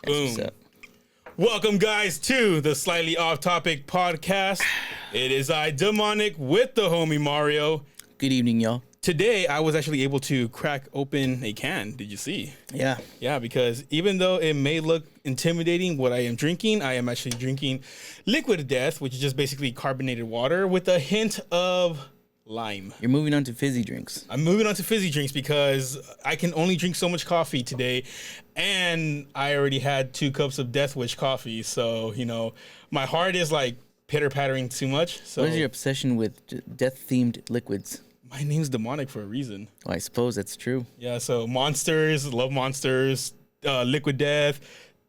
Boom. Welcome, guys, to the Slightly Off Topic podcast. It is I, Demonic, with the homie Mario. Good evening, y'all. Today, I was actually able to crack open a can. Did you see? Yeah. Yeah, because even though it may look intimidating what I am drinking, I am actually drinking Liquid Death, which is just basically carbonated water with a hint of lime. You're moving on to fizzy drinks. I'm moving on to fizzy drinks because I can only drink so much coffee today, and I already had 2 cups of Death Wish coffee, so, you know, my heart is like pitter-pattering too much. So what is your obsession with death-themed liquids? My name's Demonic for a reason. Well, I suppose that's true. Yeah, so Monsters, love Monsters, Liquid Death,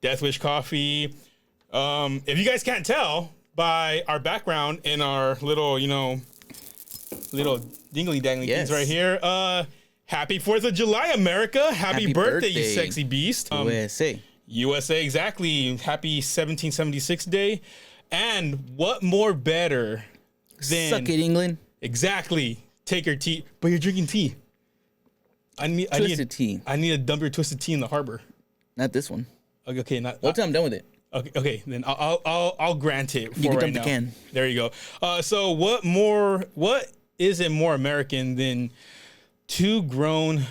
Death Wish coffee. If you guys can't tell by our background and our little, you know, little dingly-dangly things right here, happy 4th of July, America. Happy birthday, you sexy beast. USA. USA, exactly. Happy 1776 day. And what more better than... Suck it, England. Exactly. Take your tea. But you're drinking tea. Twisted tea. I need to dump your twisted tea in the harbor. Not this one. Okay, not... Wait till I'm done with it. Okay, then I'll grant it for you can right dump now. the can. There you go. So what is it more American than 2 grown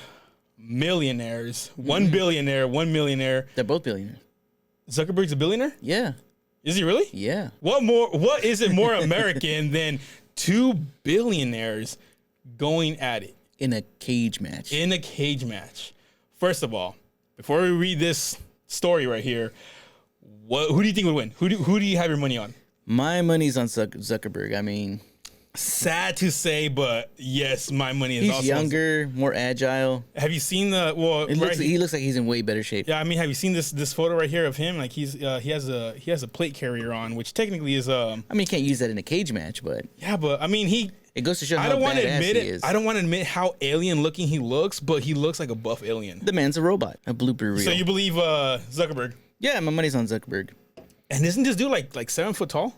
millionaires, 1 billionaire, 1 millionaire? They're both billionaires. Zuckerberg's a billionaire? Yeah. Is he really? Yeah. What is it more American than 2 billionaires going at it? In a cage match. In a cage match. First of all, before we read this story right here, who do you think would win? Who do you have your money on? My money's on Zuckerberg. I mean, sad to say, but yes, my money is also... He's younger, more agile. Have you seen the... Well, he looks like he's in way better shape. Yeah, I mean, have you seen this photo right here of him? Like, he has a plate carrier on, which technically is... I mean, you can't use that in a cage match, but... Yeah, but, I mean, It goes to show how badass he is. I don't want to admit how alien looking he looks, but he looks like a buff alien. The man's a robot. A blooper reel. So you believe Zuckerberg? Yeah, my money's on Zuckerberg. And isn't this dude like 7 foot tall?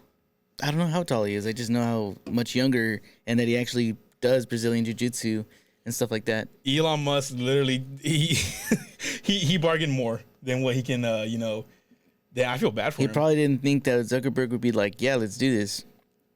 I don't know how tall he is. I just know how much younger and that he actually does Brazilian jiu-jitsu and stuff like that. Elon Musk literally he bargained more than what he can Yeah, I feel bad for him. He probably didn't think that Zuckerberg would be like, yeah, let's do this.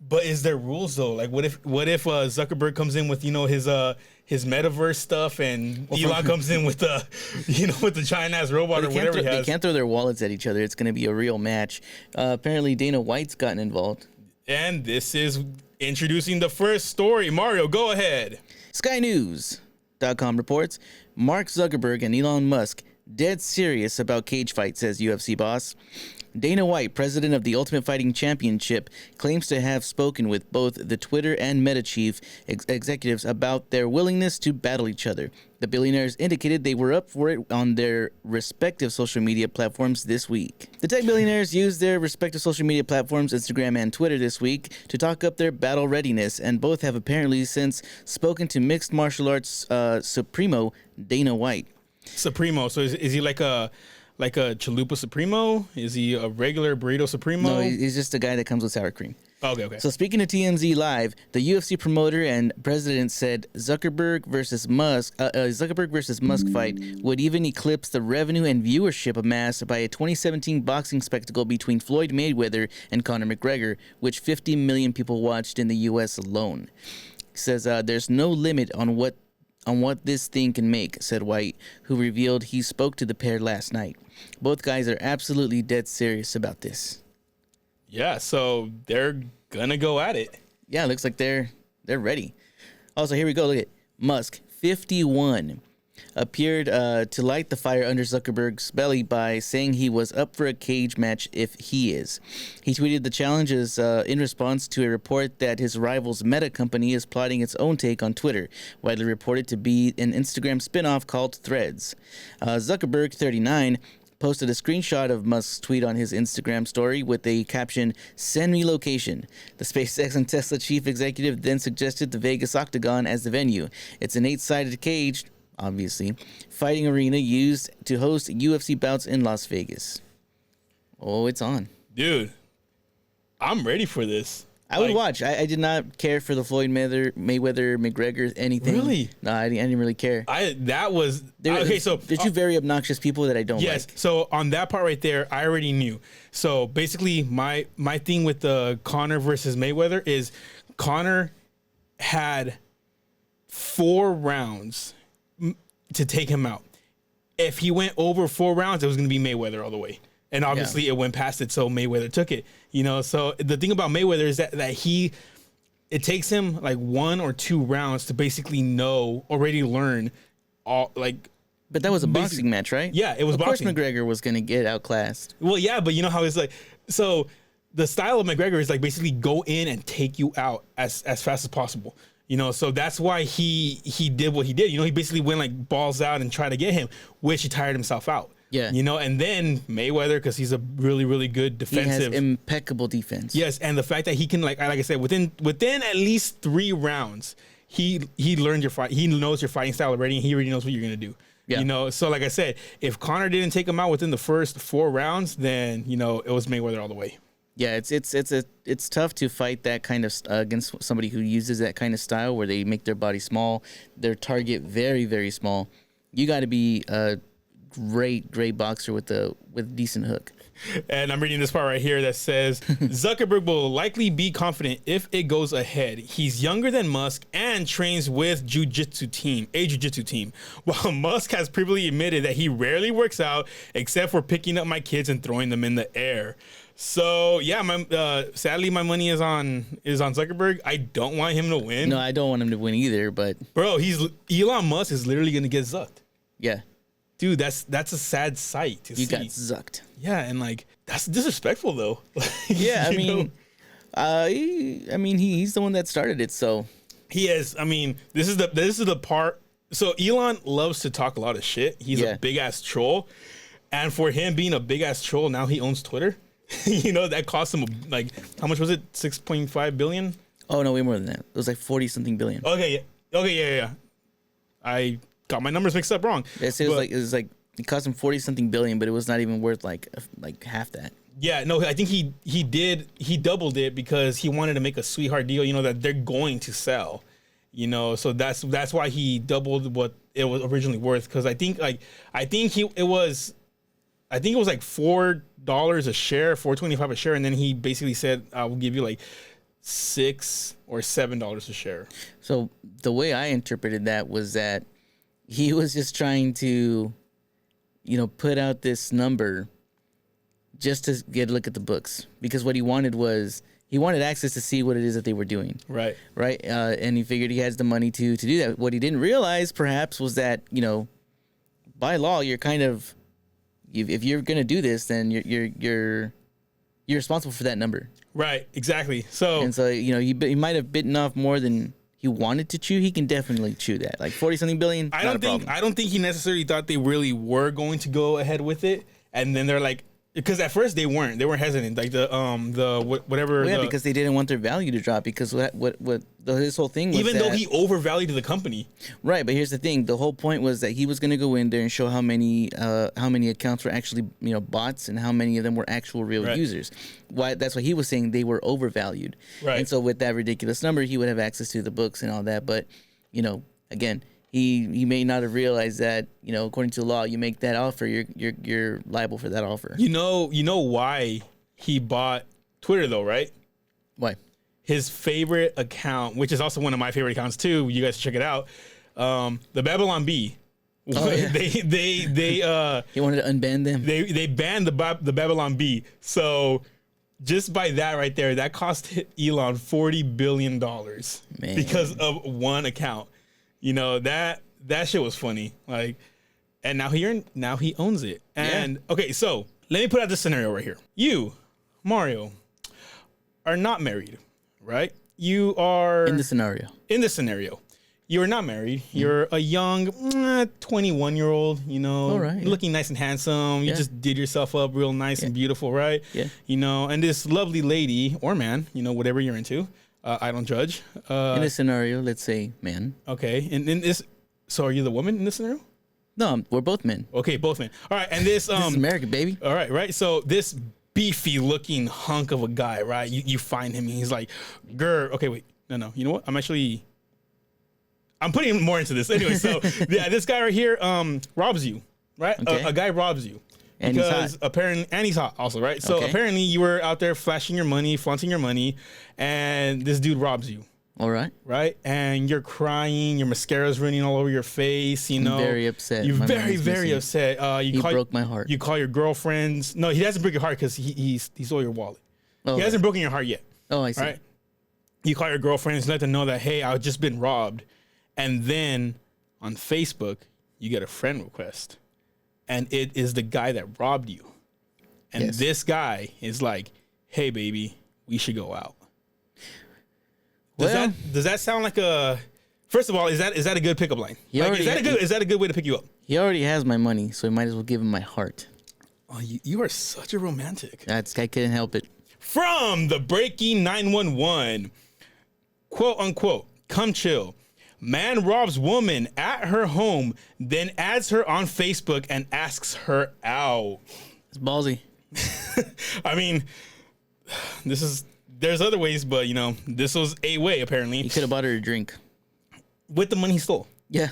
But is there rules though? Like, what if Zuckerberg comes in with his metaverse stuff, and Elon comes in with with the giant ass robot or whatever he has? They can't throw their wallets at each other. It's going to be a real match. Apparently, Dana White's gotten involved. And this is introducing the first story. Mario, go ahead. SkyNews.com reports Mark Zuckerberg and Elon Musk dead serious about cage fight, says UFC boss. Dana White, president of the Ultimate Fighting Championship, claims to have spoken with both the Twitter and Meta chief executives about their willingness to battle each other. The billionaires indicated they were up for it on their respective social media platforms this week. The tech billionaires used their respective social media platforms, Instagram and Twitter, this week to talk up their battle readiness, and both have apparently since spoken to mixed martial arts Supremo Dana White. Supremo, so is he like a Chalupa Supremo? Is he a regular burrito Supremo? No, he's just a guy that comes with sour cream. Okay. So speaking to TMZ Live, the UFC promoter and president said Zuckerberg versus Musk fight would even eclipse the revenue and viewership amassed by a 2017 boxing spectacle between Floyd Mayweather and Conor McGregor, which 50 million people watched in the U.S. alone. He says there's no limit on what this thing can make, said White, who revealed he spoke to the pair last night. Both guys are absolutely dead serious about this. Yeah, so they're gonna go at it. Yeah, looks like they're ready. Also, here we go. Look at Musk, 51, appeared to light the fire under Zuckerberg's belly by saying he was up for a cage match if he is. He tweeted the challenges in response to a report that his rival's Meta company is plotting its own take on Twitter, widely reported to be an Instagram spinoff called Threads. Zuckerberg, 39, posted a screenshot of Musk's tweet on his Instagram story with a caption, "Send me location." The SpaceX and Tesla chief executive then suggested the Vegas Octagon as the venue. It's an 8-sided cage, obviously, fighting arena used to host UFC bouts in Las Vegas. Oh, it's on. Dude, I'm ready for this. I would watch. I did not care for the Floyd Mayweather McGregor anything. Really? No, I didn't really care. Okay. So there's two very obnoxious people that I don't yes. like. So on that part right there, I already knew. So basically, my thing with the Conor versus Mayweather is Conor had 4 rounds to take him out. If he went over 4 rounds, it was going to be Mayweather all the way. And obviously it went past it, so Mayweather took it. You know, so the thing about Mayweather is that it takes him like 1 or 2 rounds to basically already learn all like. But that was a boxing match, right? Yeah, it was boxing. Of course McGregor was going to get outclassed. Well, yeah, but you know how it's like, so the style of McGregor is like basically go in and take you out as fast as possible. You know, so that's why he did what he did. You know, he basically went like balls out and tried to get him, which he tired himself out. Yeah. You know, and then Mayweather, because he's a really, really good defensive. He has impeccable defense. Yes, and the fact that he can like I said, within at least 3 rounds, he learned your fight. He knows your fighting style already, and he already knows what you're gonna do. Yeah. You know, so like I said, if Conor didn't take him out within the first 4 rounds, then you know it was Mayweather all the way. Yeah, it's tough to fight that kind of against somebody who uses that kind of style where they make their body small, their target very, very small. You got to be a great boxer with decent hook. And I'm reading this part right here that says Zuckerberg will likely be confident if it goes ahead. He's younger than Musk and trains with a jiu-jitsu team. While Musk has previously admitted that he rarely works out except for picking up my kids and throwing them in the air. So yeah, sadly my money is on Zuckerberg. I don't want him to win. No, I don't want him to win either. But bro, Elon Musk is literally gonna get zucked. Yeah, dude, that's a sad sight to see. You got zucked. Yeah, and like that's disrespectful though. Yeah, I mean, he's the one that started it, so he is. I mean, this is the part. So Elon loves to talk a lot of shit. He's a big ass troll, and for him being a big ass troll, now he owns Twitter. You know, that cost him like how much was it? 6.5 billion? Oh no, way more than that. It was like 40-something billion. Okay, yeah. I got my numbers mixed up wrong. It was like it cost him 40-something billion, but it was not even worth like half that. Yeah, no, I think he doubled it because he wanted to make a sweetheart deal, you know, that they're going to sell. You know, so that's why he doubled what it was originally worth, cuz I think it was like $4 a share, $4.25 a share, and then he basically said, "I will give you like $6 or $7 a share." So the way I interpreted that was that he was just trying to, you know, put out this number just to get a look at the books, because what he wanted was he wanted access to see what it is that they were doing. Right. And he figured he has the money to do that. What he didn't realize, perhaps, was that, you know, by law, you're kind of, if you're gonna do this, then you're responsible for that number. Right. Exactly. So you know, he might have bitten off more than he wanted to chew. He can definitely chew that, like 40-something billion. I don't think he necessarily thought they really were going to go ahead with it, and then they're like, because at first they weren't hesitant, like whatever. Well, yeah, because they didn't want their value to drop, because his whole thing was, even though he overvalued the company. Right, but here's the thing: the whole point was that he was going to go in there and show how many accounts were actually, you know, bots, and how many of them were actual real users. That's why he was saying they were overvalued. Right. And so with that ridiculous number, he would have access to the books and all that. But, you know, again, he may not have realized that, you know, according to the law, you make that offer, you're liable for that offer. You know why he bought Twitter though, right? Why? His favorite account, which is also one of my favorite accounts too. You guys should check it out. The Babylon Bee. Oh, yeah. They he wanted to unban them. They banned the Babylon Bee. So just by that right there, that cost Elon $40 billion because of one account. You know, that shit was funny. Like, and now he owns it. And okay, so let me put out this scenario right here. You, Mario, are not married, right? You are in the scenario. You are not married. You're a young 21-year-old, you know, looking nice and handsome. You just did yourself up real nice and beautiful, right? Yeah. You know, and this lovely lady or man, you know, whatever you're into. I don't judge. In this scenario, let's say man. Okay. And in this, so are you the woman in this scenario? No, we're both men. Okay, both men. All right. And this this is America, baby. All right, right. So this beefy looking hunk of a guy, right? You find him and he's like, grr. Okay, wait. No. You know what? I'm putting more into this. Anyway, so yeah, this guy right here robs you, right? Okay. A guy robs you. And Because he's hot. apparently, and he's hot also, right? So Okay. apparently you were out there flashing your money, flaunting your money, and this dude robs you. All right. Right, and you're crying, your mascara's running all over your face. You know, very upset. You're My very, mind's very missing. upset. He broke my heart. You call your girlfriends. No, he doesn't break your heart because he stole your wallet. Oh, He hasn't broken your heart yet. Oh, I see. Right? You call your girlfriends, let them know that hey, I've just been robbed, and then on Facebook you get a friend request, and it is the guy that robbed you, and Yes. this guy is like, hey, baby, we should go out. Does that sound like a? First of all, is that a good pickup line? Like, is that a good way to pick you up? He already has my money, so I might as well give him my heart. Oh, you are such a romantic. I couldn't help it. From the breaking 911, quote unquote, come chill. Man robs woman at her home, then adds her on Facebook and asks her out. It's ballsy. I mean, there's other ways, but you know, this was a way apparently He could have bought her a drink. with the money he stole. Yeah.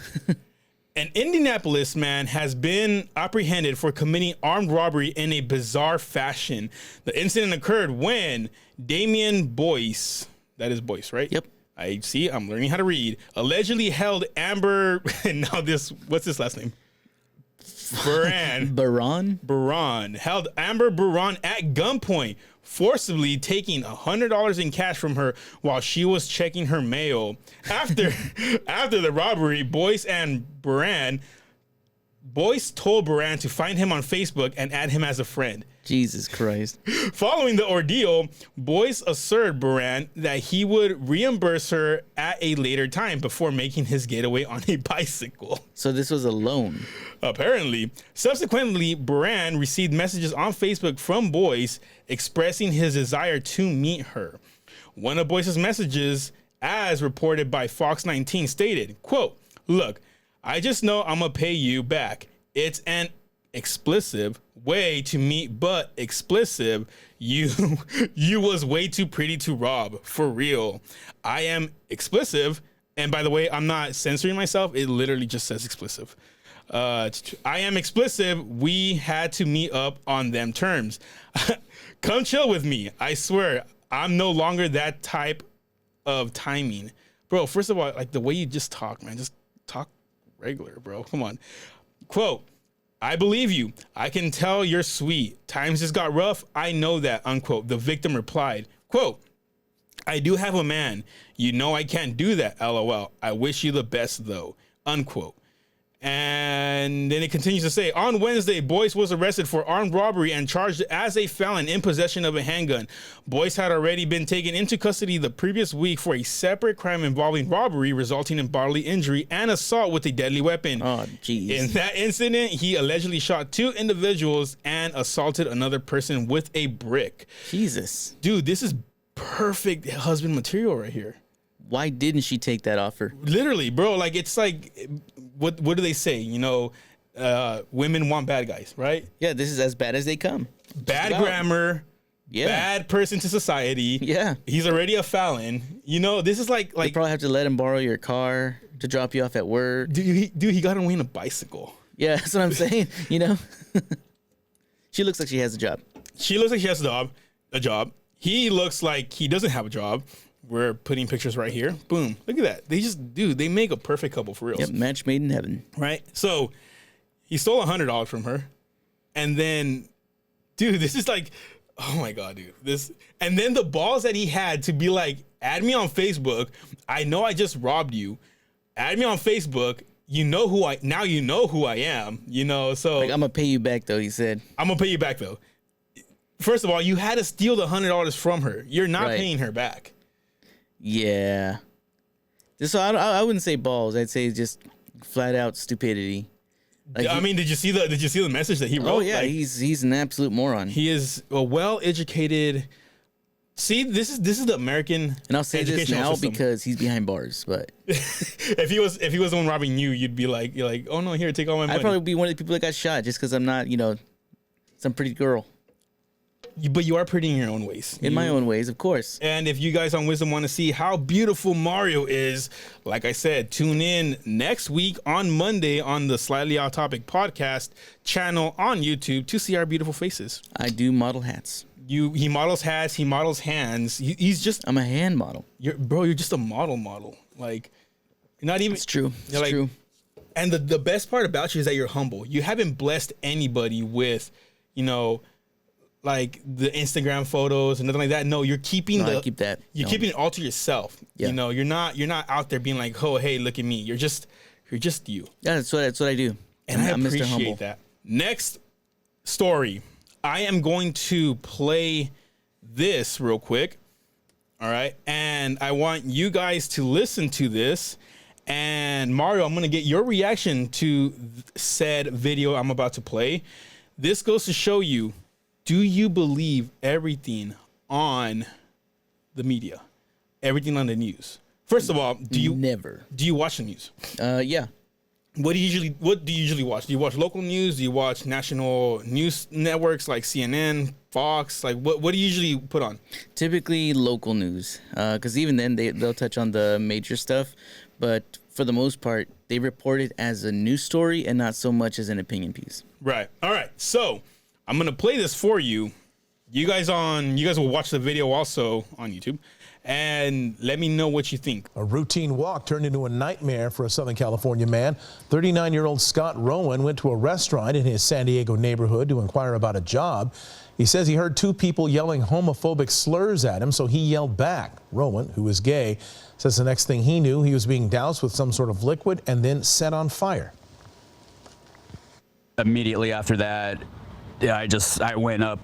An Indianapolis man has been apprehended for committing armed robbery in a bizarre fashion. The incident occurred when Damian Boyce, that is Boyce, right? Yep. I see. I'm learning how to read. Allegedly held Amber, and now what's his last name? Baran held Amber Baran at gunpoint, forcibly taking $100 in cash from her while she was checking her mail. After the robbery, Boyce told Baran to find him on Facebook and add him as a friend. Jesus Christ. Following the ordeal, Boyce assured Baran that he would reimburse her at a later time before making his getaway on a bicycle. So this was a loan. Apparently. Subsequently, Baran received messages on Facebook from Boyce expressing his desire to meet her. One of Boyce's messages, as reported by Fox 19, stated, quote, look, I just know I'm gonna pay you back. It's an explicit way to meet, but explicit, you was way too pretty to rob, for real. I am explicit, and by the way, I'm not censoring myself, it literally just says explicit. I am explicit. We had to meet up on them terms. Come chill with me. I swear, I'm no longer that type of timing. Bro, first of all, like the way you just talk, man, just talk regular, bro. Come on. Quote, I believe you. I can tell you're sweet. Times just got rough. I know that, unquote. The victim replied, quote, I do have a man. You know I can't do that, LOL. I wish you the best, though, unquote. And then it continues to say, on Wednesday, Boyce was arrested for armed robbery and charged as a felon in possession of a handgun. Boyce had already been taken into custody the previous week for a separate crime involving robbery resulting in bodily injury and assault with a deadly weapon. Oh, jeez. In that incident, he allegedly shot 2 individuals and assaulted another person with a brick. Jesus. Dude, this is perfect husband material right here. Why didn't she take that offer? Literally, bro. Like, it's like, what do they say? You know, women want bad guys, right? Yeah, this is as bad as they come. Bad grammar, Yeah. bad person to society. Yeah. He's already a felon. You know, this is like You probably have to let him borrow your car to drop you off at work. dude, he got away in a bicycle. Yeah, that's what I'm saying. You know, she looks like she has a job. She looks like she has a job. He looks like he doesn't have a job. We're putting pictures right here. Boom. Look at that. They make a perfect couple for real. Yep, match made in heaven. Right? So he stole $100 from her. And then, dude, this is like, oh my God, dude. And then the balls that he had to be like, add me on Facebook. I know I just robbed you. Add me on Facebook. Now you know who I am, you know, so. Like, I'm going to pay you back, though, he said. I'm going to pay you back, though. First of all, you had to steal the $100 from her. You're not paying her back. Yeah. So I wouldn't say balls. I'd say just flat out stupidity. Like I mean, did you see the message that he wrote? Oh yeah, like, he's an absolute moron. He is a well-educated. See, this is the American. And I'll say this now system. because he's behind bars. But if he was the one robbing you, you'd be like, oh no, here, take all my money. I'd probably be one of the people that got shot just because I'm not, some pretty girl. But you are pretty in your own ways. In my own ways, of course. And if you guys on Wisdom want to see how beautiful Mario is, like I said, tune in next week on Monday on the Slightly Off Topic podcast channel on YouTube to see our beautiful faces. I do model hats. He models hats. He models hands. He's just. I'm a hand model. You're just a model. Like, not even. It's true. It's like, true. And the best part about you is that you're humble. You haven't blessed anybody with, like the Instagram photos and nothing like that. No, you're keeping I keep that. Keeping it all to yourself. Yeah. You're not out there being like, oh, hey, look at me. You're just you. Yeah, that's what I do. And I'm I Mr. Humble. appreciate that. Next story. I am going to play this real quick. All right. And I want you guys to listen to this. And Mario, I'm going to get your reaction to said video I'm about to play. This goes to show you, do you believe everything on the media? Everything on the news? First of all, do you watch the news? Yeah. What do you usually watch? Do you watch local news? Do you watch national news networks like CNN, Fox? Like what do you usually put on? Typically local news, because even then they'll touch on the major stuff, but for the most part they report it as a news story and not so much as an opinion piece. Right. All right. So I'm gonna play this for you. You guys will watch the video also on YouTube. And let me know what you think. A routine walk turned into a nightmare for a Southern California man. 39-year-old Scott Rowan went to a restaurant in his San Diego neighborhood to inquire about a job. He says he heard two people yelling homophobic slurs at him, so he yelled back. Rowan, who is gay, says the next thing he knew, he was being doused with some sort of liquid and then set on fire. Immediately after that, I went up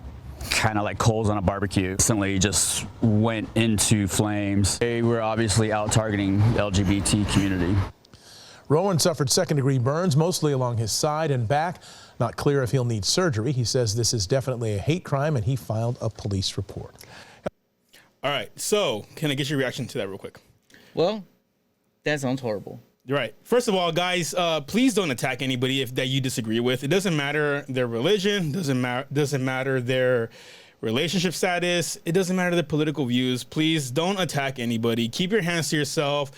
kind of like coals on a barbecue. Instantly just went into flames. They were obviously out targeting the LGBT community. Rowan suffered second-degree burns, mostly along his side and back. Not clear if he'll need surgery. He says this is definitely a hate crime, and he filed a police report. All right, so can I get your reaction to that real quick? Well, that sounds horrible. Right. First of all, guys, please don't attack anybody that you disagree with. It doesn't matter their religion, doesn't matter their relationship status, it doesn't matter their political views. Please don't attack anybody. Keep your hands to yourself.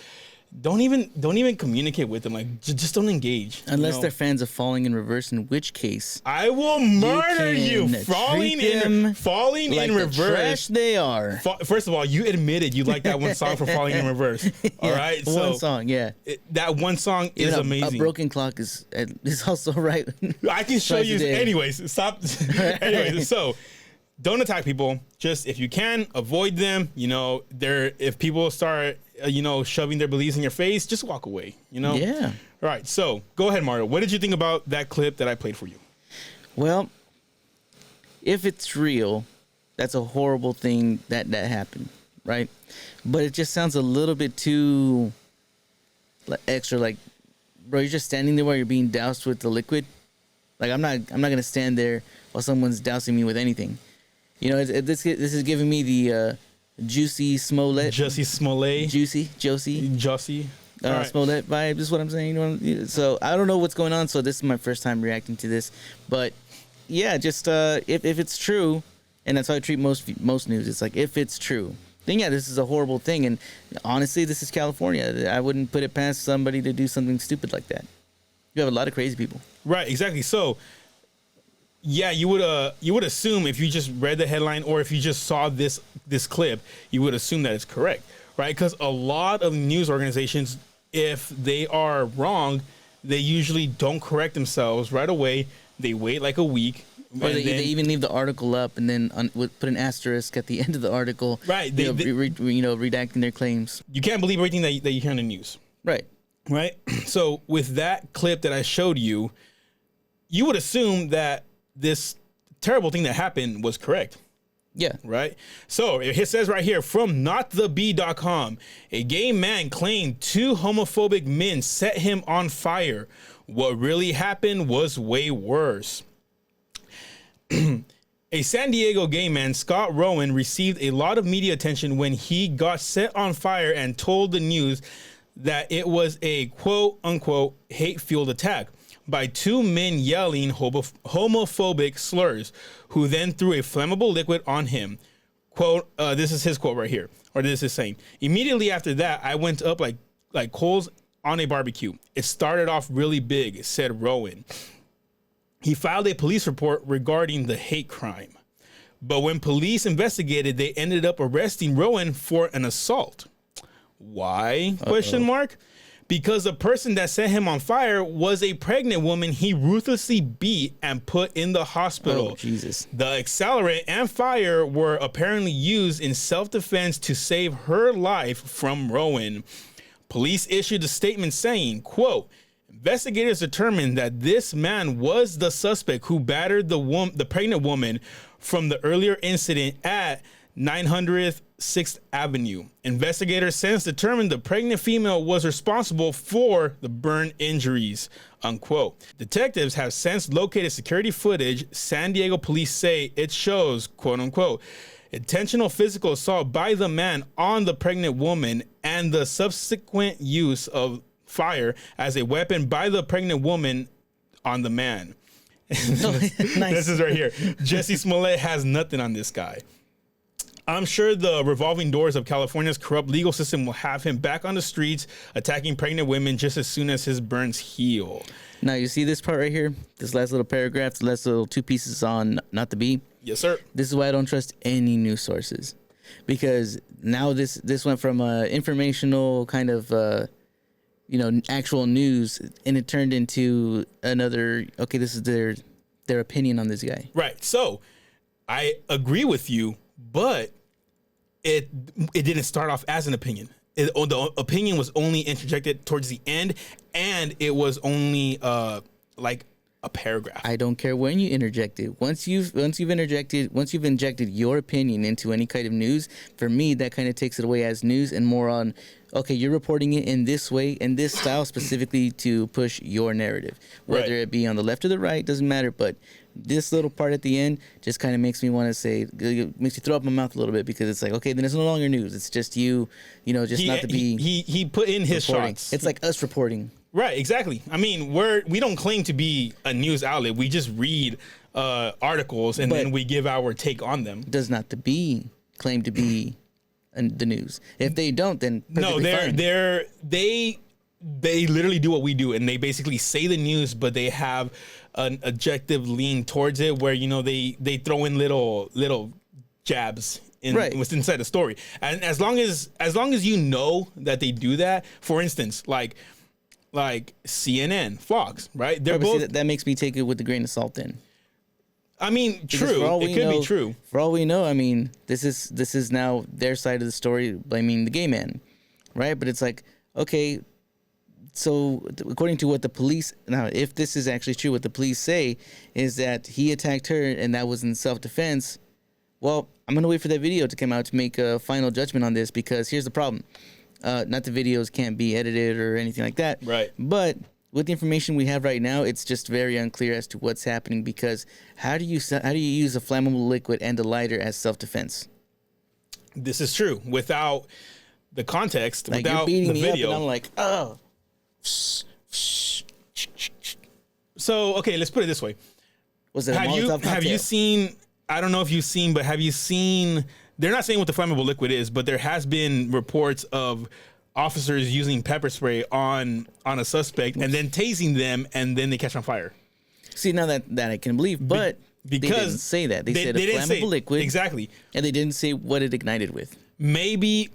Don't even communicate with them. Like, just don't engage. Unless they're fans of Falling in Reverse, in which case I will murder you. Falling in Reverse. The trash they are. First of all, you admitted you like that one song for Falling in Reverse. All right, one song, yeah. That one song is amazing. A Broken Clock is also right. I can show you. Anyways, stop. Anyways, so. Don't attack people. Just if you can, avoid them. If people start, shoving their beliefs in your face, just walk away. Yeah. All right. So go ahead, Mario. What did you think about that clip that I played for you? Well, if it's real, that's a horrible thing that happened, right? But it just sounds a little bit too extra. Like, bro, you're just standing there while you're being doused with the liquid. Like, I'm not gonna stand there while someone's dousing me with anything. This is giving me the Juicy Smollett. Jussie Smollett. Jussie. Right. Smollett vibe is what I'm saying. So I don't know what's going on. So this is my first time reacting to this. But yeah, just if it's true, and that's how I treat most news. It's like, if it's true, then yeah, this is a horrible thing. And honestly, this is California. I wouldn't put it past somebody to do something stupid like that. You have a lot of crazy people. Right. Exactly. So. Yeah, you would assume if you just read the headline or if you just saw this clip, you would assume that it's correct, right? Because a lot of news organizations, if they are wrong, they usually don't correct themselves right away. They wait like a week. Or they even leave the article up and then put an asterisk at the end of the article. Right. Redacting their claims. You can't believe everything that you hear on the news. Right. Right. So with that clip that I showed you, you would assume that this terrible thing that happened was correct. Yeah. Right? So it says right here, from nottheb.com, a gay man claimed two homophobic men set him on fire. What really happened was way worse. A San Diego gay man, Scott Rowan, received a lot of media attention when he got set on fire and told the news that it was a quote-unquote hate-fueled attack. by two men yelling homophobic slurs, who then threw a flammable liquid on him. Quote, this is his quote right here, or this is saying, immediately after that, I went up like coals on a barbecue. It started off really big, said Rowan. He filed a police report regarding the hate crime. But when police investigated, they ended up arresting Rowan for an assault. Why? Question mark. Because the person that set him on fire was a pregnant woman he ruthlessly beat and put in the hospital. Oh, Jesus. The accelerant and fire were apparently used in self-defense to save her life from Rowan. Police issued a statement saying, quote, investigators determined that this man was the suspect who battered the pregnant woman from the earlier incident at 900th 6th Avenue. Investigators since determined the pregnant female was responsible for the burn injuries, unquote. Detectives have since located security footage. San Diego police say it shows, quote unquote, intentional physical assault by the man on the pregnant woman and the subsequent use of fire as a weapon by the pregnant woman on the man. Nice. This is right here. Jesse Smollett has nothing on this guy. I'm sure the revolving doors of California's corrupt legal system will have him back on the streets attacking pregnant women just as soon as his burns heal. Now, you see this part right here? This last little paragraph, the last little two pieces on Not the Bee? Yes, sir. This is why I don't trust any news sources. Because now this went from informational kind of, actual news, and it turned into another, okay, this is their opinion on this guy. Right. So I agree with you, but it didn't start off as an opinion. The opinion was only interjected towards the end, and it was only like a paragraph. I don't care when you interject it. Once you've injected your opinion into any kind of news, for me that kind of takes it away as news and more on, okay, you're reporting it in this way, in this style, specifically to push your narrative. Whether it be on the left or the right, doesn't matter, but this little part at the end just kind of makes me want to say, makes you throw up my mouth a little bit, because it's like, okay, then it's no longer news. It's just not to be. He put in his reporting. shots. It's like us reporting. Right, exactly. I mean, we don't claim to be a news outlet. We just read articles and then we give our take on them. Does Not to Be claim to be the news? If they don't, then no, they literally do what we do, and they basically say the news, but they have an objective lean towards it, where they throw in little jabs in what's inside the story. And as long as you know that they do that, for instance, like CNN, Fox, right? They're both. See, that makes me take it with a grain of salt. Then, I mean, true. It could be true. For all we know, I mean, this is now their side of the story, blaming the gay man, right? But it's like, okay, so according to what the police, now if this is actually true, what the police say is that he attacked her and that was in self-defense. Well, I'm gonna wait for that video to come out to make a final judgment on this, because here's the problem. Not the videos can't be edited or anything like that. Right. But with the information we have right now, it's just very unclear as to what's happening, because how do you use a flammable liquid and a lighter as self-defense? This is true. Without the context, like, without you're beating the me video. Up and I'm like, oh. So, okay, let's put it this way. Was it have you seen, I don't know if you've seen, but have you seen, they're not saying what the flammable liquid is, but there has been reports of officers using pepper spray on a suspect and then tasing them, and then they catch on fire. See, now that I can believe, but because they didn't say that. They said a flammable liquid. Exactly. And they didn't say what it ignited with. Maybe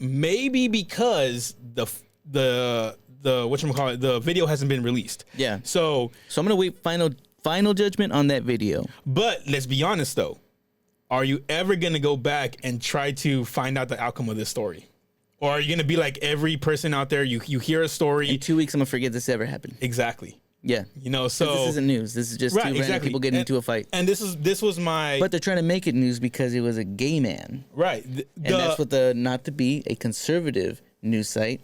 because the whatchamacallit, the video hasn't been released. Yeah. So I'm gonna wait final judgment on that video. But let's be honest though. Are you ever gonna go back and try to find out the outcome of this story? Or are you gonna be like every person out there, you hear a story. In 2 weeks I'm gonna so this ever happened. Exactly. Yeah. So this isn't news. This is just two random people getting into a fight. And this was my. But they're trying to make it news because it was a gay man. Right. And that's what the Not to Be, a conservative news site,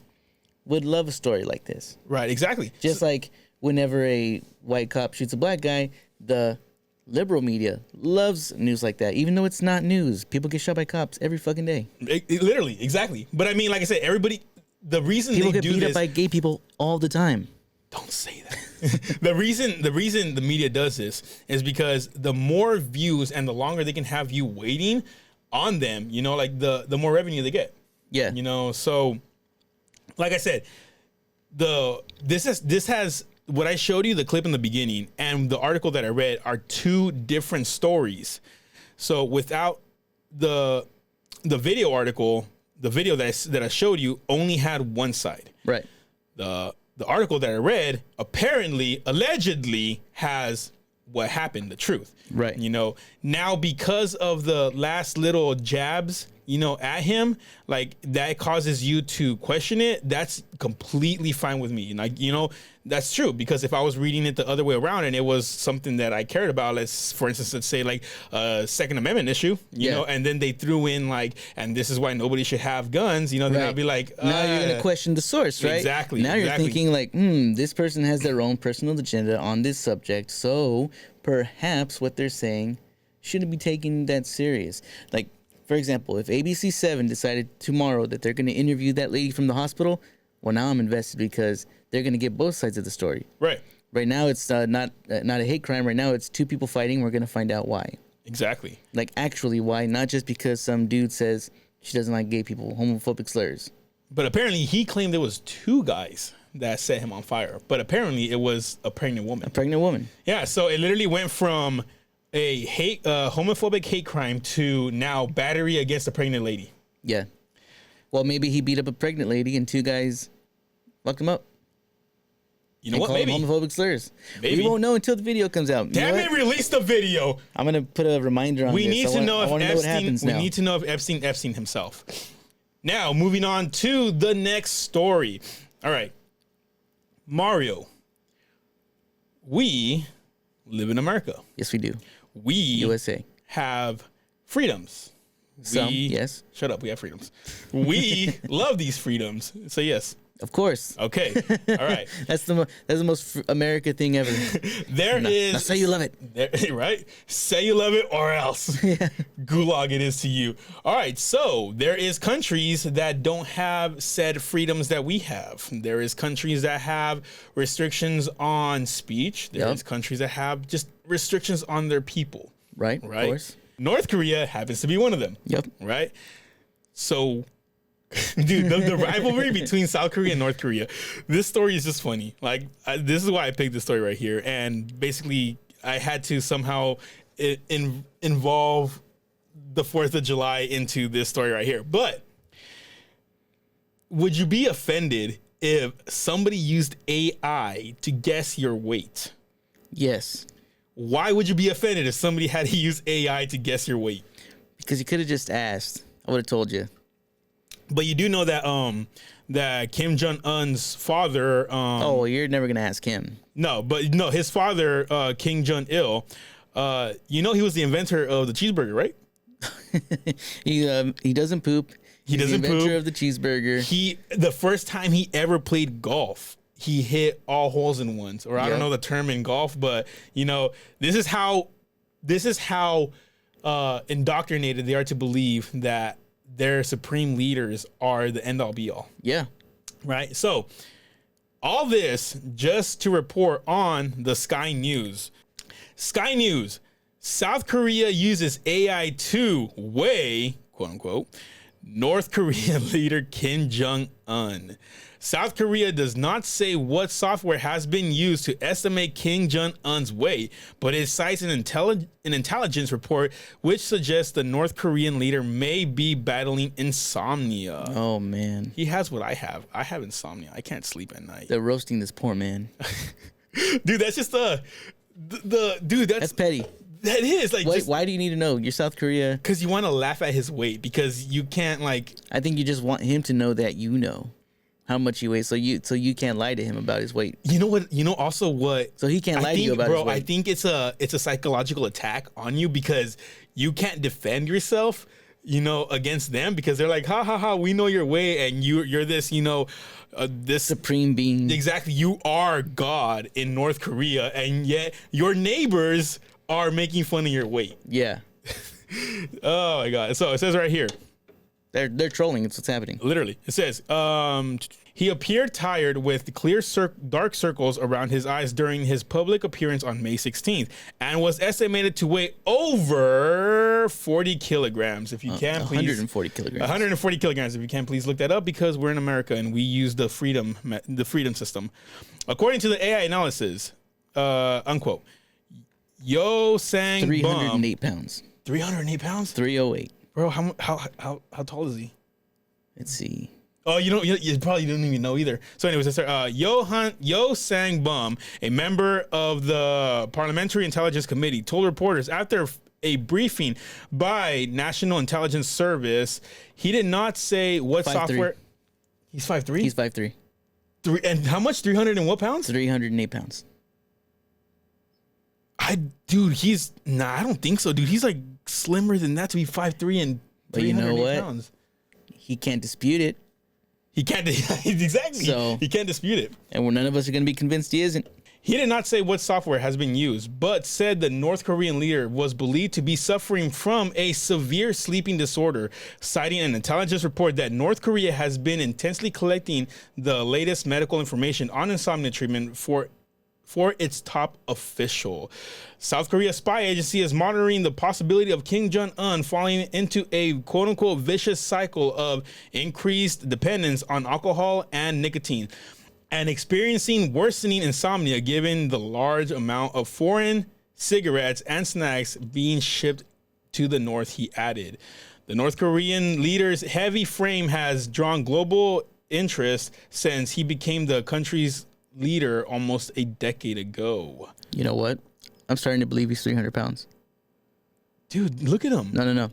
would love a story like this. Right. Exactly. Just like whenever a white cop shoots a black guy, the liberal media loves news like that, even though it's not news. People get shot by cops every fucking day. Literally. Exactly. But I mean, like I said, everybody. The reason people they get beat up by gay people all the time. Don't say that. the reason the media does this is because the more views and the longer they can have you waiting on them, you know, like the more revenue they get. Yeah. You know, so like I said, this has what I showed you, the clip in the beginning, and the article that I read are two different stories. So without the video article, the video that I showed you only had one side. Right. The article that I read allegedly has what happened, the truth. Right. You know, now because of the last little jabs, you know, at him, like that causes you to question it. That's completely fine with me. And you know, that's true, because if I was reading it the other way around and it was something that I cared about, for instance, let's say like a Second Amendment issue, you know, and then they threw in like, and this is why nobody should have guns, you know, then I'd be like, now you're going to question the source, right? Exactly. Now you're thinking like, this person has their own personal agenda on this subject, so perhaps what they're saying shouldn't be taken that serious. Like, for example, if ABC7 decided tomorrow that they're going to interview that lady from the hospital, well, now I'm invested because they're going to get both sides of the story. Right. Right now, it's not a hate crime. Right now, it's two people fighting. We're going to find out why. Exactly. Like, actually why, not just because some dude says she doesn't like gay people, homophobic slurs. But apparently he claimed there was two guys that set him on fire. But apparently it was a pregnant woman. A pregnant woman. Yeah, so it literally went from a homophobic hate crime to now battery against a pregnant lady. Yeah. Well, maybe he beat up a pregnant lady and two guys fucked him up. You know what? Maybe homophobic slurs. Maybe. We won't know until the video comes out. Damn it! Release the video. I'm gonna put a reminder on. We this. need to know if Epstein. We now. need to know if Epstein himself. Now, moving on to the next story. All right, Mario. We live in America. Yes, we do. We USA have freedoms. Yes. Shut up. We have freedoms. We love these freedoms. So yes. Of course. Okay. All right. That's the most America thing ever. That's how you love it. Right? Say you love it or else. Yeah. Gulag it is to you. All right. So there is countries that don't have said freedoms that we have. There is countries that have restrictions on speech. There is countries that have just restrictions on their people. Right. Right. Of course. North Korea happens to be one of them. Yep. Right. So, dude, the rivalry between South Korea and North Korea, this story is just funny. Like, this is why I picked this story right here. And basically, I had to somehow involve the 4th of July into this story right here. But would you be offended if somebody used AI to guess your weight? Yes. Why would you be offended if somebody had to use AI to guess your weight? Because you could have just asked. I would have told you. But you do know that that Kim Jong-un's father. Oh, well, you're never gonna ask him. No, but no, his father, Kim Jong-il. You know, he was the inventor of the cheeseburger, right? He doesn't poop. He doesn't the inventor of the cheeseburger. The first time he ever played golf, he hit all holes in ones, or I don't know the term in golf, but you know, this is how indoctrinated they are to believe that their supreme leaders are the end all be all. Yeah. Right. So all this just to report on the Sky News. Sky News. South Korea uses AI to weigh, quote unquote, North Korean leader Kim Jong-un. South Korea does not say what software has been used to estimate Kim Jong-un's weight, but it cites an intelligence report which suggests the North Korean leader may be battling insomnia. Oh, man. He has what I have. I have insomnia. I can't sleep at night. They're roasting this poor man. Dude, that's just that's petty. That is like. Why do you need to know? You're South Korea. Because you want to laugh at his weight, because you can't like. I think you just want him to know that you know how much he weighs, so you can't lie to him about his weight. You know what? You know also what? So he can't lie to you about his weight. I think it's a psychological attack on you, because you can't defend yourself, you know, against them, because they're like, ha ha ha, we know your weight, and you're this, you know, this supreme being. Exactly, you are God in North Korea, and yet your neighbors are making fun of your weight. Yeah. Oh my God! So it says right here. They're trolling. It's what's happening. Literally, it says He appeared tired with clear dark circles around his eyes during his public appearance on May 16th and was estimated to weigh over 40 kilograms. If you can, please. 140 kilograms. 140 kilograms. If you can, please look that up because we're in America and we use the freedom system. According to the AI analysis, unquote, Yo Sang 308 pounds. 308 pounds? 308. Bro, how tall is he? Let's see. Oh, you probably don't even know either. So anyways, let's start. Yo Sang Bum, a member of the Parliamentary Intelligence Committee, told reporters after a briefing by National Intelligence Service, he did not say what 5'3". software. He's 5'3"? He's 5'3". And how much? 300 and what pounds? 308 pounds. I don't think so, dude. He's like slimmer than that to be 5'3" and 308 pounds. He can't dispute it. He can't exactly. So, he can't dispute it. And none of us are going to be convinced he isn't. He did not say what software has been used, but said the North Korean leader was believed to be suffering from a severe sleeping disorder, citing an intelligence report that North Korea has been intensely collecting the latest medical information on insomnia treatment for its top official. South Korea spy agency is monitoring the possibility of Kim Jong-un falling into a quote-unquote vicious cycle of increased dependence on alcohol and nicotine and experiencing worsening insomnia given the large amount of foreign cigarettes and snacks being shipped to the north, he added. The North Korean leader's heavy frame has drawn global interest since he became the country's leader almost a decade ago. You know what? I'm starting to believe he's 300 pounds. Dude, look at him. No.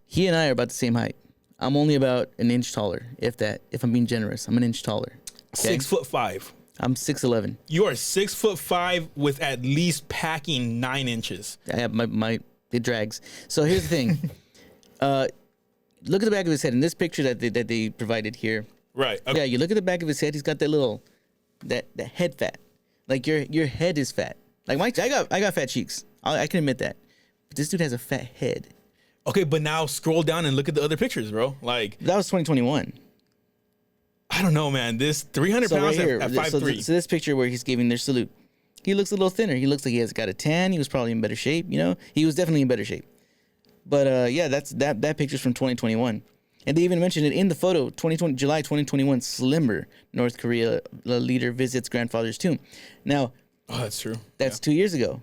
He and I are about the same height. I'm only about an inch taller, if that. If I'm being generous, I'm an inch taller. Okay? 6'5". I'm 6'11". You are 6'5" with at least packing 9 inches. I have it drags. So here's the thing. Look at the back of his head in this picture that they provided here. Right. Okay. Yeah, you look at the back of his head. He's got that little that head fat. Like your head is fat. Like I got fat cheeks. I can admit that. But this dude has a fat head. Okay, but now scroll down and look at the other pictures, bro. Like that was 2021. I don't know, man. This 300 pounds right here, at 5'3". So this picture where he's giving their salute, he looks a little thinner. He looks like he has got a tan. He was probably in better shape. You know, he was definitely in better shape. But yeah, that picture's from 2021. And they even mentioned it in the photo. July 2021, slimmer North Korea leader visits grandfather's tomb. Now, oh, that's true. That's 2 years ago.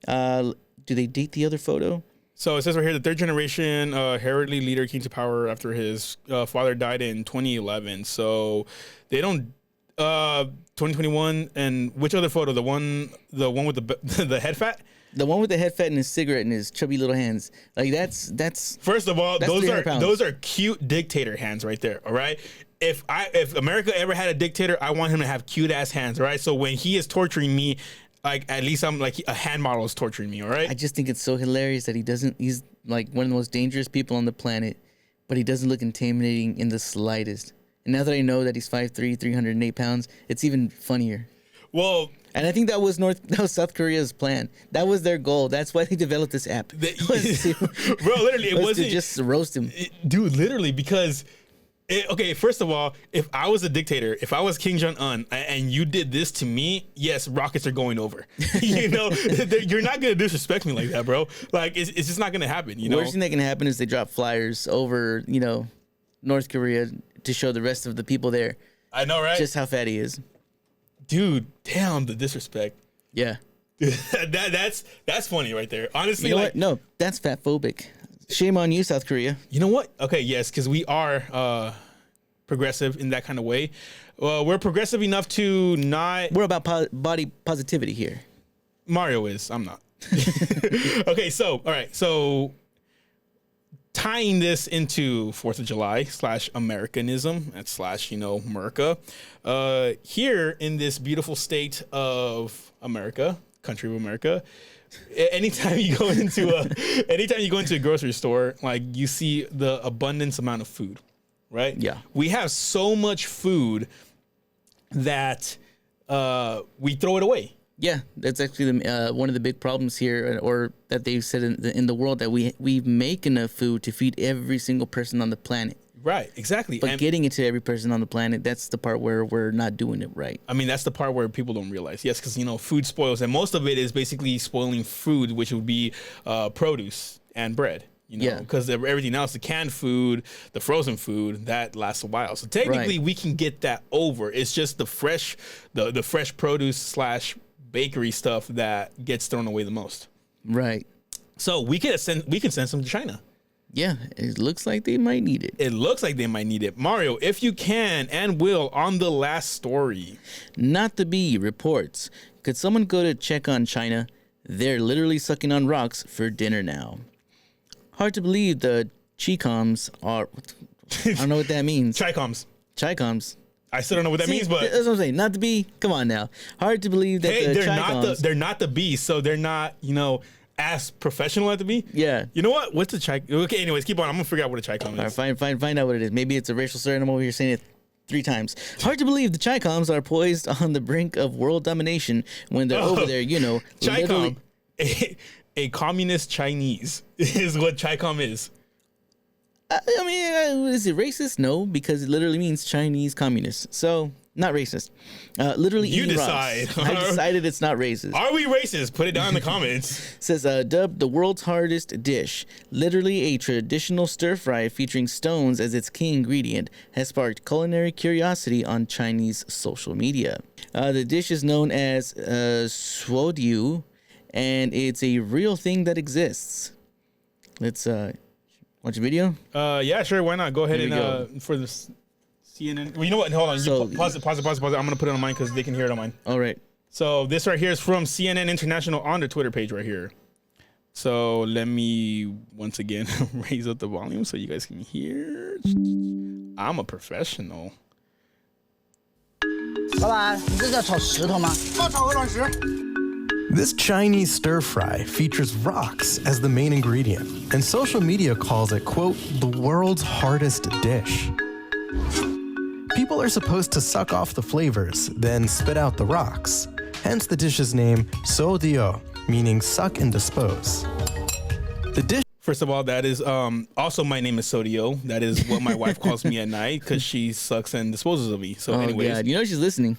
Do they date the other photo? So it says right here, the third generation heraldry leader came to power after his father died in 2011. So they don't 2021. And which other photo? The one with the head fat. The one with the head fat and his cigarette in his chubby little hands. Like that's. First of all, those are cute dictator hands right there. All right. If America ever had a dictator, I want him to have cute ass hands. All right. So when he is torturing me, like at least I'm like a hand model is torturing me. All right. I just think it's so hilarious that he's like one of the most dangerous people on the planet, but he doesn't look intimidating in the slightest. And now that I know that he's 5'3", 308 pounds, it's even funnier. Well, and I think that was South Korea's plan. That was their goal. That's why they developed this app. Bro, literally, it wasn't to just roast him, dude. Literally, because okay, first of all, if I was a dictator, if I was Kim Jong-un, and you did this to me, yes, rockets are going over. You know, you're not gonna disrespect me like that, bro. Like it's just not gonna happen. You know, worst thing that can happen is they drop flyers over, North Korea to show the rest of the people there. I know, right? Just how fat he is. Dude, damn the disrespect. Yeah. that's funny right there. Honestly, you know what? No, that's fat phobic. Shame on you, South Korea. You know what? Okay, yes, because we are progressive in that kind of way. We're progressive enough to not. We're about body positivity here. Mario is. I'm not. Okay, so all right, so tying this into 4th of July / Americanism and / America, here in this beautiful state of America, country of America, anytime you go into a grocery store, like you see the abundance amount of food, right? Yeah. We have so much food that we throw it away. Yeah, that's actually one of the big problems here, or that they've said in the world, that we make enough food to feed every single person on the planet. Right, exactly. But getting it to every person on the planet, that's the part where we're not doing it right. I mean, that's the part where people don't realize. Yes, because, food spoils. And most of it is basically spoiling food, which would be produce and bread. Because everything else, the canned food, the frozen food, that lasts a while. So technically, we can get that over. It's just the fresh produce / bakery stuff that gets thrown away the most. Right. So we can send some to China. Yeah, it looks like they might need it. It looks like they might need it. Mario, if you can and will, on the last story. Not the Bee reports, could someone go to check on China? They're literally sucking on rocks for dinner now. Hard to believe the Chicoms are... I don't know what that means. Chicoms. I still don't know what that means, but... That's what I'm saying. Not the Bee. Come on now. Hard to believe that the Chicoms... They're not the Bee, so they're not, as professional at the Bee. Yeah. You know what? What's the Chicom? Okay, anyways, keep on. I'm going to figure out what a Chicom is. All right, find out what it is. Maybe it's a racial slur and I'm over here saying it 3 times. Hard to believe the Chicoms are poised on the brink of world domination when they're over there, Chicom. A communist Chinese is what Chicom is. I mean, is it racist? No, because it literally means Chinese communist. So, not racist. Literally, you eating decide. Rocks. I decided it's not racist. Are we racist? Put it down in the comments. Says, dubbed the world's hardest dish, literally a traditional stir fry featuring stones as its key ingredient, has sparked culinary curiosity on Chinese social media. The dish is known as suodiu, and it's a real thing that exists. Let's watch a video. Yeah, sure. Why not? Go ahead and for this CNN. Well, you know what? Hold on. So, pause it. I'm gonna put it on mine because they can hear it on mine. All right. So this right here is from CNN International on their Twitter page right here. So let me once again raise up the volume so you guys can hear. I'm a professional. This Chinese stir fry features rocks as the main ingredient, and social media calls it, quote, the world's hardest dish. People are supposed to suck off the flavors, then spit out the rocks. Hence the dish's name, suodiu, meaning suck and dispose. The dish. First of all, that is also my name is Sodio. That is what my wife calls me at night because she sucks and disposes of me. So, anyways, God. She's listening.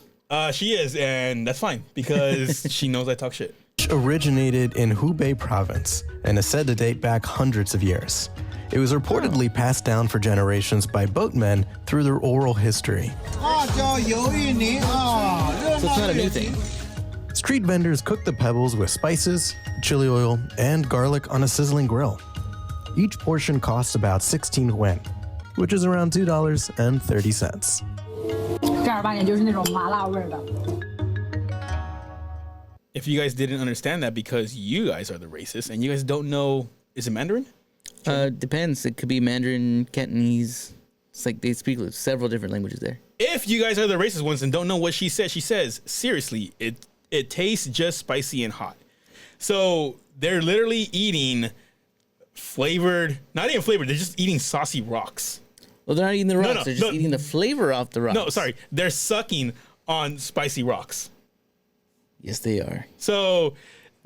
She is, and that's fine because she knows I talk shit. Originated in Hubei province and is said to date back hundreds of years. It was reportedly passed down for generations by boatmen through their oral history. So it's not a new thing. Street vendors cook the pebbles with spices, chili oil, and garlic on a sizzling grill. Each portion costs about 16 yuan, which is around $2.30. If you guys didn't understand that because you guys are the racists and you guys don't know, is it Mandarin? Depends. It could be Mandarin, Cantonese. It's like they speak several different languages there. If you guys are the racist ones and don't know what she says, seriously, it tastes just spicy and hot. So they're literally eating not even flavored, they're just eating saucy rocks. Well, they're not eating the rocks. They're just eating the flavor off the rocks. No, sorry. They're sucking on spicy rocks. Yes, they are. So...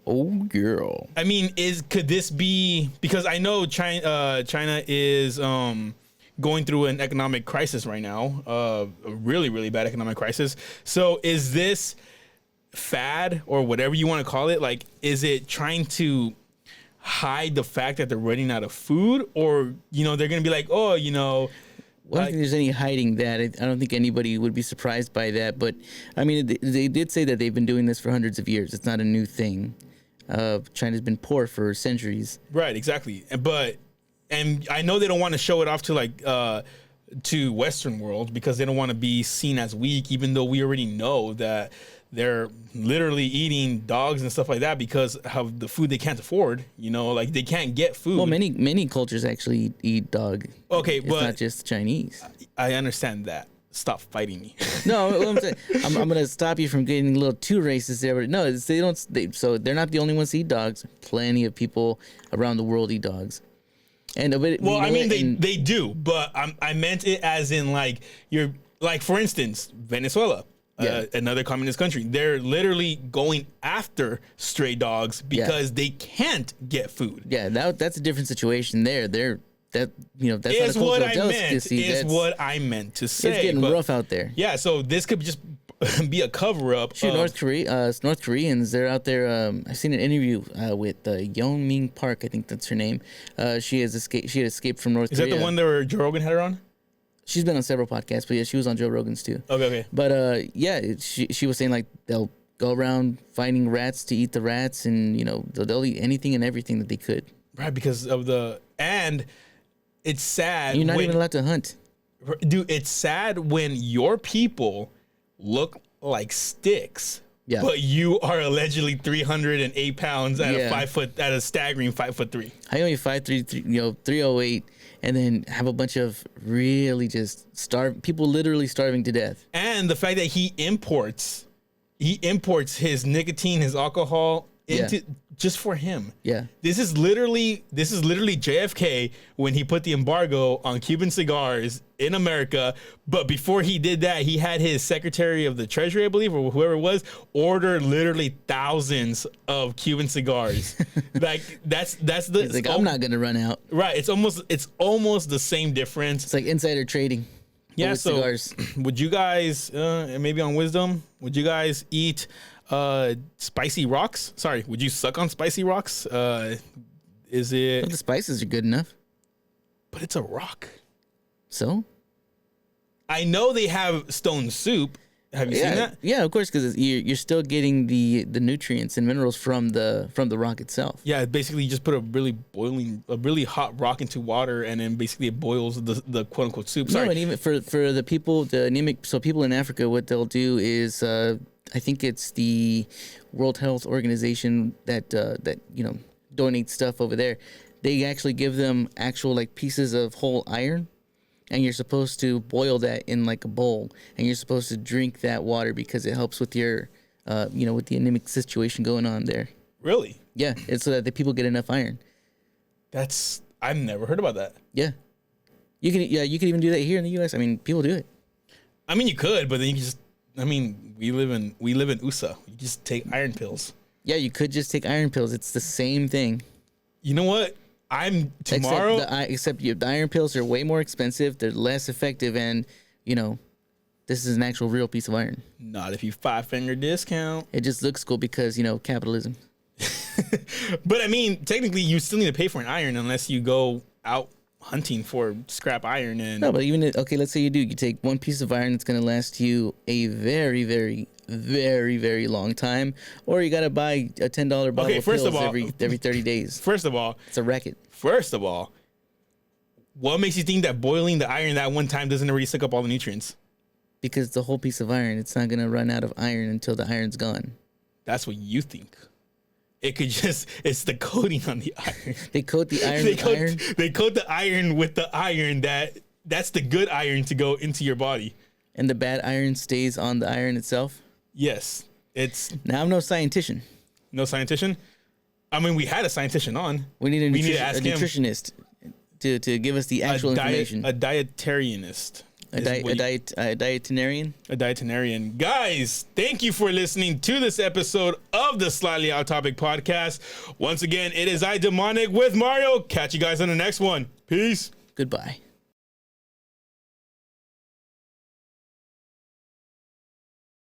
Oh, girl. I mean, could this be... Because I know China is going through an economic crisis right now. A really, really bad economic crisis. So is this fad or whatever you want to call it? Like, is it trying to hide the fact that they're running out of food? Or, they're going to be like, oh, I don't think there's any hiding that. I don't think anybody would be surprised by that. But, I mean, they did say that they've been doing this for hundreds of years. It's not a new thing. China's been poor for centuries. Right, exactly. And I know they don't want to show it off to to Western world because they don't want to be seen as weak, even though we already know that they're literally eating dogs and stuff like that because of the food they can't afford. Like they can't get food. Well, many cultures actually eat dog. Okay, it's but not just Chinese. I understand that. Stop fighting me. No, what I'm saying, I'm going to stop you from getting a little too racist there. But no, so they're not the only ones to eat dogs. Plenty of people around the world eat dogs. And they do, but I meant it as in for instance, Venezuela. Yeah. Another communist country. They're literally going after stray dogs because they can't get food. Yeah, that's a different situation there. They're that's not a Is what cultural I meant. delicacy. Is That's- what I meant to say. It's getting but- rough out there. Yeah, so this could just be a cover up. Shoot, North Koreans, they're out there. I've seen an interview with Yeonming Park, I think that's her name. She had escaped from North Is Korea. that the one that Joe Rogan had her on? She's been on several podcasts, but yeah, she was on Joe Rogan's too. Okay. But she was saying like they'll go around finding rats to eat the rats, and they'll eat anything and everything that they could. Right, because of and it's sad. You're not even allowed to hunt. Dude, it's sad when your people look like sticks. Yeah. But you are allegedly 308 pounds at Yeah. at a staggering 5'3". I only 5'3", 308, and then have a bunch of really just people literally starving to death. And the fact that he imports his nicotine, his alcohol into just for him. Yeah. This is literally JFK when he put the embargo on Cuban cigars in America. But before he did that, he had his Secretary of the Treasury, I believe, or whoever it was, order literally thousands of Cuban cigars. Like that's the. He's like, I'm not gonna run out. Right. It's almost the same difference. It's like insider trading. but Yeah. with So cigars. would you guys, maybe on wisdom, would you guys eat spicy rocks? Sorry, would you suck on spicy rocks? Is it? But the spices are good enough. But it's a rock. So I know they have stone soup. Have you seen that? Yeah, of course, because you're still getting the nutrients and minerals from the rock itself. Yeah, basically you just put a really hot rock into water, and then basically it boils the quote unquote soup. Sorry. No, and even for the people, the anemic, so people in Africa, what they'll do is, I think it's the World Health Organization that donates stuff over there. They actually give them actual like pieces of whole iron. And you're supposed to boil that in like a bowl, and you're supposed to drink that water because it helps with your, with the anemic situation going on there. Really? Yeah, it's so that the people get enough iron. I've never heard about that. Yeah, you can even do that here in the U.S. I mean, people do it. I mean, you could, but then you can just. I mean, we live in USA. You just take iron pills. Yeah, you could just take iron pills. It's the same thing. You know what? Tomorrow. Except the iron pills are way more expensive. They're less effective, and this is an actual real piece of iron. Not if you 5-finger discount. It just looks cool because capitalism. But I mean, technically, you still need to pay for an iron unless you go out hunting for scrap iron. And No, but let's say you do. You take one piece of iron that's going to last you a very, very, very, very long time, or you got to buy a $10 bottle of pills every 30 days. First of all, it's a racket. What makes you think that boiling the iron that one time doesn't already suck up all the nutrients? Because the whole piece of iron, it's not going to run out of iron until the iron's gone. That's what you think. It's the coating on the iron. They coat the iron with iron? They coat the iron with the iron that's the good iron to go into your body. And the bad iron stays on the iron itself? Yes. Now, I'm no scientician. No scientician? I mean, we had a scientician on. We need a ask nutritionist to give us the actual information. A dietarianist. A dietarian? A dietarian. Guys, thank you for listening to this episode of the Slightly Out Topic podcast. Once again, it is I, Demonic, with Mario. Catch you guys on the next one. Peace. Goodbye.